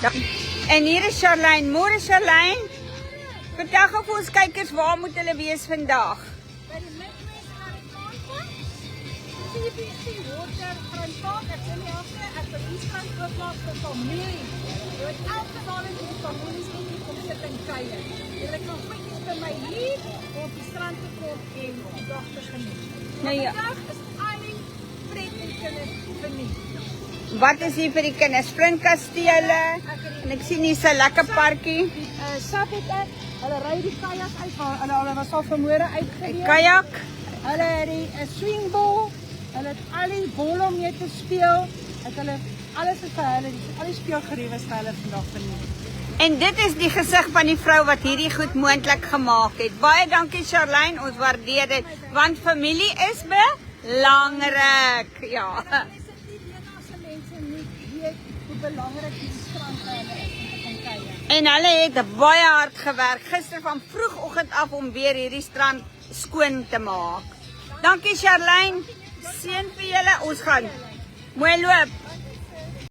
En hier is Charlene. Môre Charlene. Vertel gou vir ons kykers waar moet hulle wees vandag? By die Midwest Hurricane CBC Waterfront Park, ek sê nie elke, ek wil die strand oopmaak vir familie. Jy het elke dag in die families net hier kom sit en kuier. Jy kan goedjies by my hier op die strand te kom en die dag te geniet. Nou ja. Vandag is al die pret en kinders geniet. Wat is hier vir die kinders? Springkastele. En ek sien hier's 'n lekker parkie. Sap het ek, hulle ry die kajak uit, hulle was al vanmôre uitgereed. 'n Kajak. Hulle het die swingbal, hulle het al die bolle om mee te speel, het hulle alles is vir hulle, al die speelgeriewe is vir hulle vandag verniet. En dit is die gesig van die vrou wat hierdie goed moontlik gemaak het. Baie dankie Charlene, ons waardeer dit, want familie is belangrik. Ja. Mense nie weet hoe belangrik die strand vir hulle is om te kan kuier. En hulle het baie hard gewerk gister van vroegoggend af om weer hierdie strand skoon te maak. Dankie Charlene. Seën vir julle. Ons gaan mooi loop.